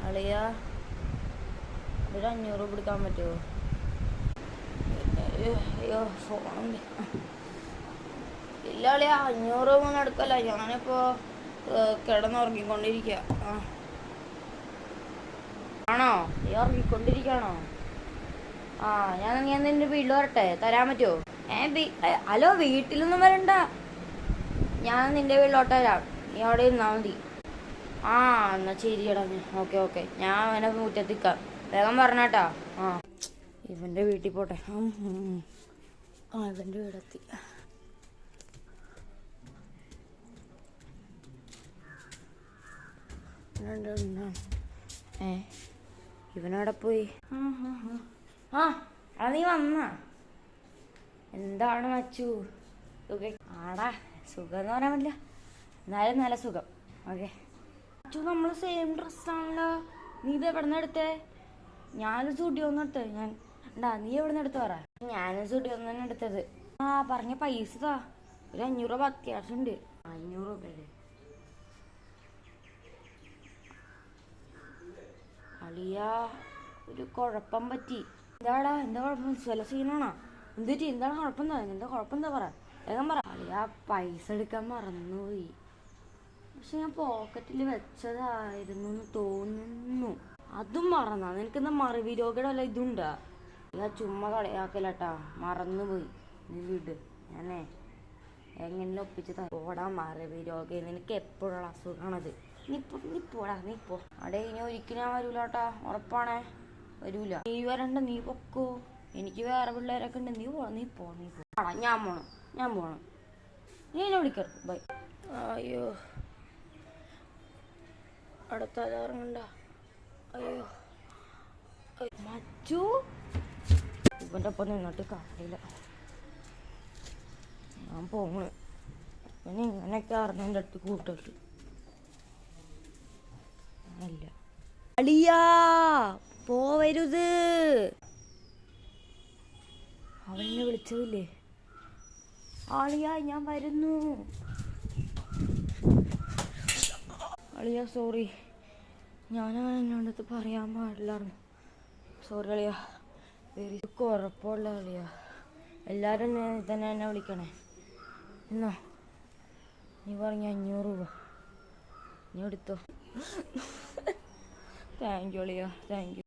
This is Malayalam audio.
അളിയാ ഒരു 500 കൊടുക്കാൻ പറ്റുമോ? അയ്യോ ഫോണുണ്ട്. ഇല്ല അളിയാ 500 ഒന്നും എടുക്കല്ല. ഞാനിപ്പോ കിടന്നുറങ്ങിക്കൊണ്ടിരിക്കുക. ആണോ? നീ ഉറങ്ങിക്കൊണ്ടിരിക്കുകയാണോ? ഞാൻ നിന്റെ വീട്ടിൽ വരട്ടെ, തരാൻ പറ്റുമോ? ഹലോ, വീട്ടിലൊന്നും വരണ്ട, ഞാൻ നിന്റെ വീട്ടിലോട്ട് വരാം, നീ അവിടെ ഇരുന്നാൽ മതി. എന്നാ ശരിയടാ. ഓക്കെ ഞാൻ അവനെ മുറ്റത്തിക്കാം, വേഗം പറഞ്ഞാട്ടാ. ഇവന്റെ വീട്ടിൽ പോട്ടെ. ഇവന്റെ വീടെത്തി. ഇവനവിടെ പോയി. നീ വന്ന എന്താണ് മച്ചു? ആടാ, സുഖം എന്ന് പറയാൻ പറ്റില്ല, എന്നാലും നല്ല സുഖം. ഓക്കെ മച്ചു, നമ്മള് സെയിം ഡ്രസ്സാണല്ലോ. നീ ഇത് എവിടെ നിന്ന് എടുത്തേ? ഞാനും സ്റ്റുഡിയോന്ന് എടുത്തത്. നീ എവിടെ നിന്ന് എടുത്ത് പറ. ഞാനും സ്റ്റുഡിയോന്ന് തന്നെ എടുത്തത്. പറഞ്ഞ പൈസ താ, ഒരു 500 രൂപ അത്യാവശ്യം ഉണ്ട്. 500 രൂപ അളിയാ, ഒരു കുഴപ്പം പറ്റി. എന്താ കുഴപ്പം? ചില സീനാണോ? എന്താണ് കുഴപ്പം? എന്താ കുഴപ്പം? എന്താ പറ, വേഗം പറ. അളിയാ, പൈസ എടുക്കാൻ മറന്നുപോയി. പക്ഷെ ഞാൻ പോക്കറ്റിൽ വെച്ചതായിരുന്നു എന്ന് തോന്നുന്നു. അതും മറന്നാ? നിനക്കെന്താ മറവി രോഗയുടെ വല്ല ഇതുണ്ടാ? ചുമ്മാ കളിയാക്കലട്ടാ, മറന്നുപോയി. നീ വിട്, ഞാനേ എങ്ങനെ ഒപ്പിച്ച് ഓടാ. മറവി രോഗം നിനക്ക് എപ്പോഴുള്ള അസുഖമാണത്. നീ പോടാ, നീ പോ. അവിടെ ഇനി ഒരിക്കലും ഞാൻ വരൂലോട്ടാ, ഉറപ്പാണേ, വരൂല. നീ വരണ്ട, നീ പൊക്കോ. എനിക്ക് വേറെ പിള്ളേരൊക്കെ ഉണ്ട്. നീ പോ. ഞാൻ പോണം. നീ എന്നെ വിളിക്കരുത്. ബൈ. അയ്യോ, അടുത്ത ഇറങ്ങണ്ട. അയ്യോ മച്ചു, ഇവന്റെ ഒപ്പം നിന്നിട്ട് കാര്യമില്ല. ഞാൻ പോണ്. ഇവന് ഇങ്ങനെയൊക്കെ അറിഞ്ഞ അടുത്ത് കൂട്ടിട്ട് അല്ല. അളിയാ, പോവരുത്. അവനെന്നെ വിളിച്ചതില്ലേ? അളിയാ, ഞാൻ വരുന്നു. അളിയാ, സോറി, ഞാനവൻ എന്നോടത്ത് പറയാൻ പാടില്ലായിരുന്നു. സോറി അളിയാ, കുഴപ്പമില്ല അളിയാ. എല്ലാവരും ഇതന്നെ എന്നെ വിളിക്കണേ. എന്നാ നീ പറഞ്ഞ 500 രൂപ നീ എടുത്തോ. താങ്ക് യു അളിയാ, താങ്ക് യു.